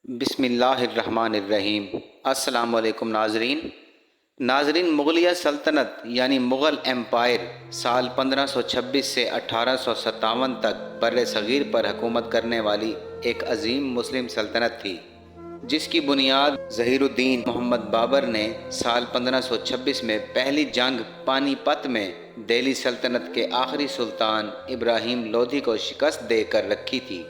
بسم اللہ الرحمن الرحیم۔ السلام علیکم ناظرین، مغلیہ سلطنت یعنی مغل ایمپائر سال 1526 سے 1857 تک بر صغیر پر حکومت کرنے والی ایک عظیم مسلم سلطنت تھی، جس کی بنیاد ظہیر الدین محمد بابر نے سال 1526 میں پہلی جنگ پانی پت میں دہلی سلطنت کے آخری سلطان ابراہیم لودھی کو شکست دے کر رکھی تھی۔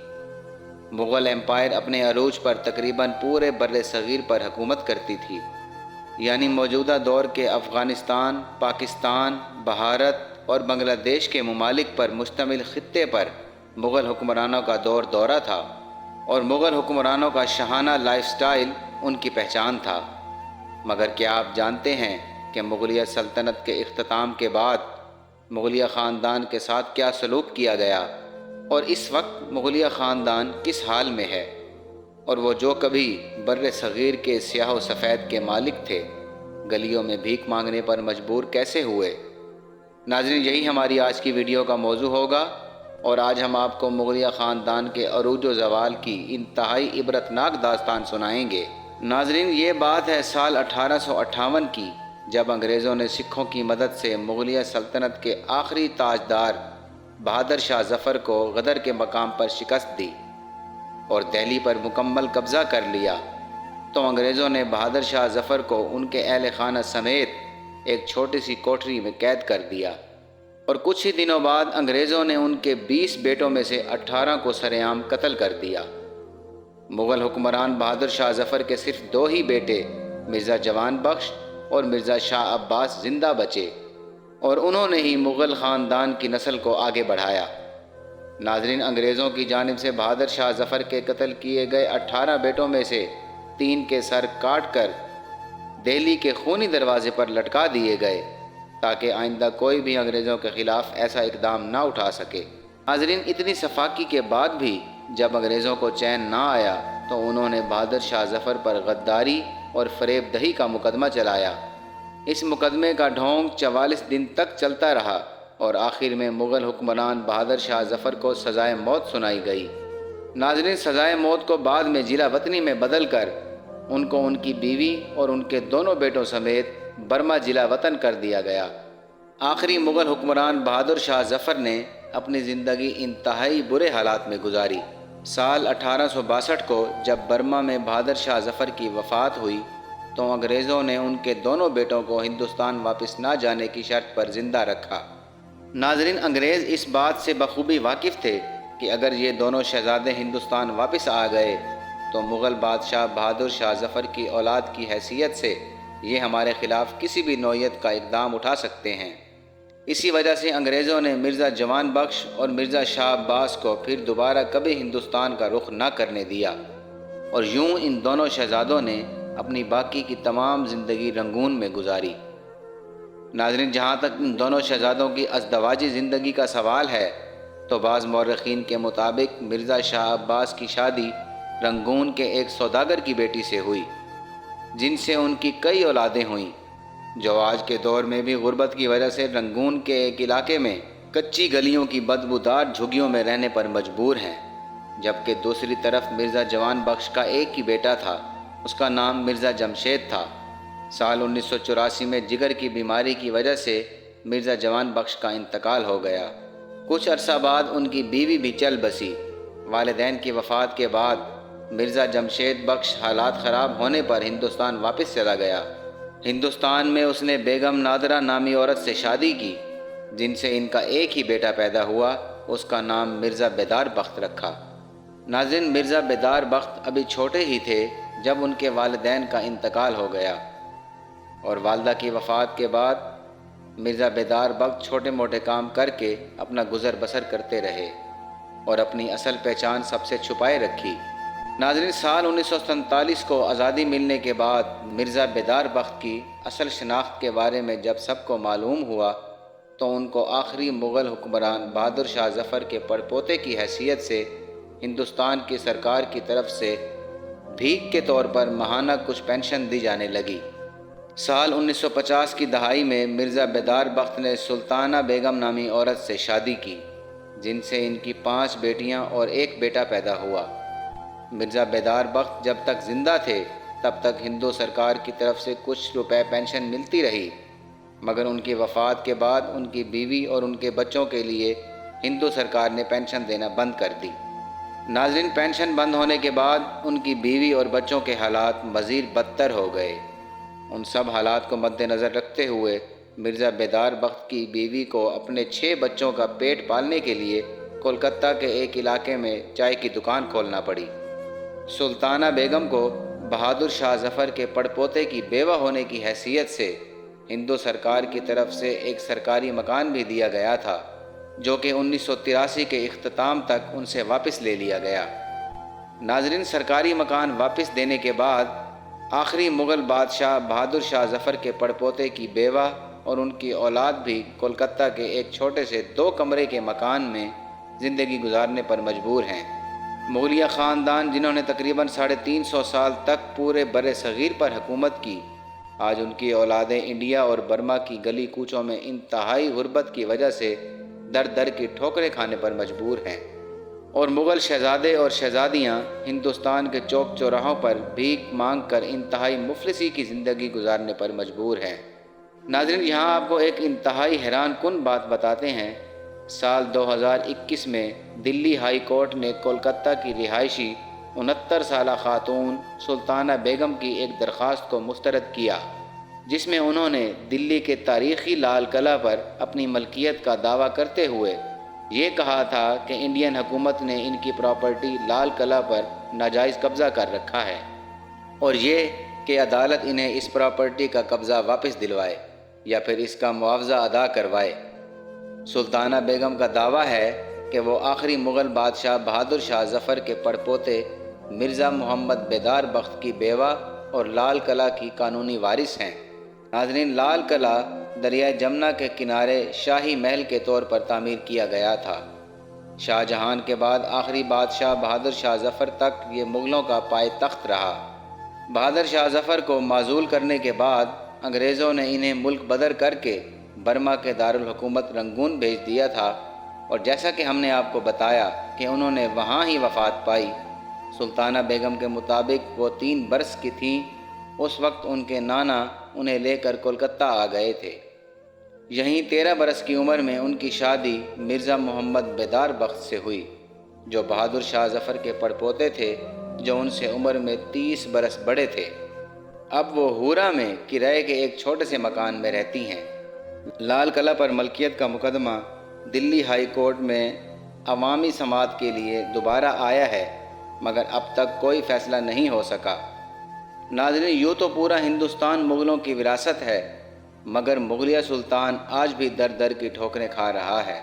مغل ایمپائر اپنے عروج پر تقریباً پورے بر صغیر پر حکومت کرتی تھی، یعنی موجودہ دور کے افغانستان، پاکستان، بھارت اور بنگلہ دیش کے ممالک پر مشتمل خطے پر مغل حکمرانوں کا دورہ تھا، اور مغل حکمرانوں کا شاہانہ لائف سٹائل ان کی پہچان تھا۔ مگر کیا آپ جانتے ہیں کہ مغلیہ سلطنت کے اختتام کے بعد مغلیہ خاندان کے ساتھ کیا سلوک کیا گیا، اور اس وقت مغلیہ خاندان کس حال میں ہے، اور وہ جو کبھی بر صغیر کے سیاہ و سفید کے مالک تھے، گلیوں میں بھیک مانگنے پر مجبور کیسے ہوئے؟ ناظرین، یہی ہماری آج کی ویڈیو کا موضوع ہوگا، اور آج ہم آپ کو مغلیہ خاندان کے عروج و زوال کی انتہائی عبرتناک داستان سنائیں گے۔ ناظرین، یہ بات ہے سال 1858 کی، جب انگریزوں نے سکھوں کی مدد سے مغلیہ سلطنت کے آخری تاجدار بہادر شاہ ظفر کو غدر کے مقام پر شکست دی اور دہلی پر مکمل قبضہ کر لیا، تو انگریزوں نے بہادر شاہ ظفر کو ان کے اہل خانہ سمیت ایک چھوٹی سی کوٹری میں قید کر دیا، اور کچھ ہی دنوں بعد انگریزوں نے ان کے 20 بیٹوں میں سے 18 کو سرے عام قتل کر دیا۔ مغل حکمران بہادر شاہ ظفر کے صرف 2 ہی بیٹے مرزا جوان بخش اور مرزا شاہ عباس زندہ بچے، اور انہوں نے ہی مغل خاندان کی نسل کو آگے بڑھایا۔ ناظرین، انگریزوں کی جانب سے بہادر شاہ ظفر کے قتل کیے گئے 18 بیٹوں میں سے 3 کے سر کاٹ کر دہلی کے خونی دروازے پر لٹکا دیے گئے، تاکہ آئندہ کوئی بھی انگریزوں کے خلاف ایسا اقدام نہ اٹھا سکے۔ ناظرین، اتنی سفاکی کے بعد بھی جب انگریزوں کو چین نہ آیا تو انہوں نے بہادر شاہ ظفر پر غداری اور فریب دہی کا مقدمہ چلایا۔ اس مقدمے کا ڈھونگ 44 دن تک چلتا رہا، اور آخر میں مغل حکمران بہادر شاہ ظفر کو سزائے موت سنائی گئی۔ ناظرین، سزائے موت کو بعد میں جلا وطنی میں بدل کر ان کو ان کی بیوی اور ان کے دونوں بیٹوں سمیت برما جلا وطن کر دیا گیا۔ آخری مغل حکمران بہادر شاہ ظفر نے اپنی زندگی انتہائی برے حالات میں گزاری۔ سال 1862 کو جب برما میں بہادر شاہ ظفر کی وفات ہوئی تو انگریزوں نے ان کے دونوں بیٹوں کو ہندوستان واپس نہ جانے کی شرط پر زندہ رکھا۔ ناظرین، انگریز اس بات سے بخوبی واقف تھے کہ اگر یہ دونوں شہزادے ہندوستان واپس آ گئے تو مغل بادشاہ بہادر شاہ ظفر کی اولاد کی حیثیت سے یہ ہمارے خلاف کسی بھی نوعیت کا اقدام اٹھا سکتے ہیں۔ اسی وجہ سے انگریزوں نے مرزا جوان بخش اور مرزا شاہ عباس کو پھر دوبارہ کبھی ہندوستان کا رخ نہ کرنے دیا، اور یوں ان دونوں شہزادوں نے اپنی باقی کی تمام زندگی رنگون میں گزاری۔ ناظرین، جہاں تک ان دونوں شہزادوں کی ازدواجی زندگی کا سوال ہے تو بعض مورخین کے مطابق مرزا شاہ عباس کی شادی رنگون کے ایک سوداگر کی بیٹی سے ہوئی، جن سے ان کی کئی اولادیں ہوئیں، جو آج کے دور میں بھی غربت کی وجہ سے رنگون کے ایک علاقے میں کچی گلیوں کی بدبودار جھگیوں میں رہنے پر مجبور ہیں۔ جبکہ دوسری طرف مرزا جوان بخش کا ایک ہی بیٹا تھا، اس کا نام مرزا جمشید تھا۔ سال 1984 میں جگر کی بیماری کی وجہ سے مرزا جوان بخش کا انتقال ہو گیا۔ کچھ عرصہ بعد ان کی بیوی بھی چل بسی۔ والدین کی وفات کے بعد مرزا جمشید بخش حالات خراب ہونے پر ہندوستان واپس چلا گیا۔ ہندوستان میں اس نے بیگم نادرہ نامی عورت سے شادی کی، جن سے ان کا ایک ہی بیٹا پیدا ہوا، اس کا نام مرزا بیدار بخت رکھا۔ ناظرین، مرزا بیدار بخت ابھی چھوٹے ہی تھے جب ان کے والدین کا انتقال ہو گیا، اور والدہ کی وفات کے بعد مرزا بیدار بخت چھوٹے موٹے کام کر کے اپنا گزر بسر کرتے رہے اور اپنی اصل پہچان سب سے چھپائے رکھی۔ ناظرین، سال 1947 کو آزادی ملنے کے بعد مرزا بیدار بخت کی اصل شناخت کے بارے میں جب سب کو معلوم ہوا تو ان کو آخری مغل حکمران بہادر شاہ ظفر کے پڑپوتے کی حیثیت سے ہندوستان کی سرکار کی طرف سے بھیک کے طور پر ماہانہ کچھ پینشن دی جانے لگی۔ سال 1950 کی دہائی میں مرزا بیدار بخت نے سلطانہ بیگم نامی عورت سے شادی کی، جن سے ان کی 5 بیٹیاں اور ایک بیٹا پیدا ہوا۔ مرزا بیدار بخت جب تک زندہ تھے تب تک ہندو سرکار کی طرف سے کچھ روپے پینشن ملتی رہی، مگر ان کی وفات کے بعد ان کی بیوی اور ان کے بچوں کے لیے ہندو سرکار نے پینشن دینا بند کر دی۔ ناظرین، پینشن بند ہونے کے بعد ان کی بیوی اور بچوں کے حالات مزید بدتر ہو گئے۔ ان سب حالات کو مد نظر رکھتے ہوئے مرزا بیدار بخت کی بیوی کو اپنے 6 بچوں کا پیٹ پالنے کے لیے کولکتہ کے ایک علاقے میں چائے کی دکان کھولنا پڑی۔ سلطانہ بیگم کو بہادر شاہ ظفر کے پڑپوتے کی بیوہ ہونے کی حیثیت سے ہندو سرکار کی طرف سے ایک سرکاری مکان بھی دیا گیا تھا، جو کہ 1983 کے اختتام تک ان سے واپس لے لیا گیا۔ ناظرین، سرکاری مکان واپس دینے کے بعد آخری مغل بادشاہ بہادر شاہ ظفر کے پڑپوتے کی بیوہ اور ان کی اولاد بھی کولکتہ کے ایک چھوٹے سے 2 کمرے کے مکان میں زندگی گزارنے پر مجبور ہیں۔ مغلیہ خاندان، جنہوں نے تقریباً 350 سال تک پورے بر صغیر پر حکومت کی، آج ان کی اولادیں انڈیا اور برما کی گلی کوچوں میں انتہائی غربت کی وجہ سے در در کی ٹھوکریں کھانے پر مجبور ہیں، اور مغل شہزادے اور شہزادیاں ہندوستان کے چوک چوراہوں پر بھیک مانگ کر انتہائی مفلسی کی زندگی گزارنے پر مجبور ہیں۔ ناظرین، یہاں آپ کو ایک انتہائی حیران کن بات بتاتے ہیں۔ سال 2021 میں دلی ہائی کورٹ نے کولکتہ کی رہائشی 69 سالہ خاتون سلطانہ بیگم کی ایک درخواست کو مسترد کیا، جس میں انہوں نے دلی کے تاریخی لال قلعہ پر اپنی ملکیت کا دعویٰ کرتے ہوئے یہ کہا تھا کہ انڈین حکومت نے ان کی پراپرٹی لال قلعہ پر ناجائز قبضہ کر رکھا ہے، اور یہ کہ عدالت انہیں اس پراپرٹی کا قبضہ واپس دلوائے یا پھر اس کا معاوضہ ادا کروائے۔ سلطانہ بیگم کا دعویٰ ہے کہ وہ آخری مغل بادشاہ بہادر شاہ ظفر کے پڑپوتے مرزا محمد بیدار بخت کی بیوہ اور لال قلعہ کی قانونی وارث ہیں۔ ناظرین، لال قلعہ دریائے جمنا کے کنارے شاہی محل کے طور پر تعمیر کیا گیا تھا۔ شاہ جہان کے بعد آخری بادشاہ بہادر شاہ ظفر تک یہ مغلوں کا پائے تخت رہا۔ بہادر شاہ ظفر کو معزول کرنے کے بعد انگریزوں نے انہیں ملک بدر کر کے برما کے دارالحکومت رنگون بھیج دیا تھا، اور جیسا کہ ہم نے آپ کو بتایا کہ انہوں نے وہاں ہی وفات پائی۔ سلطانہ بیگم کے مطابق وہ 3 برس کی تھیں، اس وقت ان کے نانا انہیں لے کر کولکتہ آ گئے تھے۔ یہیں 13 برس کی عمر میں ان کی شادی مرزا محمد بیدار بخت سے ہوئی، جو بہادر شاہ ظفر کے پڑپوتے تھے، جو ان سے عمر میں 30 برس بڑے تھے۔ اب وہ ہورہ میں کرائے کے ایک چھوٹے سے مکان میں رہتی ہیں۔ لال قلعہ پر ملکیت کا مقدمہ دلی ہائی کورٹ میں عوامی سماعت کے لیے دوبارہ آیا ہے، مگر اب تک کوئی فیصلہ نہیں ہو سکا۔ ناظرین، یوں تو پورا ہندوستان مغلوں کی وراثت ہے، مگر مغلیہ سلطان آج بھی در در کی ٹھوکریں کھا رہا ہے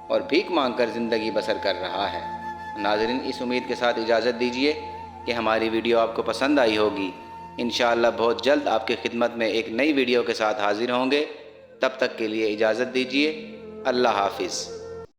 اور بھیک مانگ کر زندگی بسر کر رہا ہے۔ ناظرین، اس امید کے ساتھ اجازت دیجیے کہ ہماری ویڈیو آپ کو پسند آئی ہوگی۔ انشاءاللہ بہت جلد آپ کی خدمت میں ایک نئی ویڈیو کے ساتھ حاضر ہوں گے۔ تب تک کے لیے اجازت دیجیے۔ اللہ حافظ۔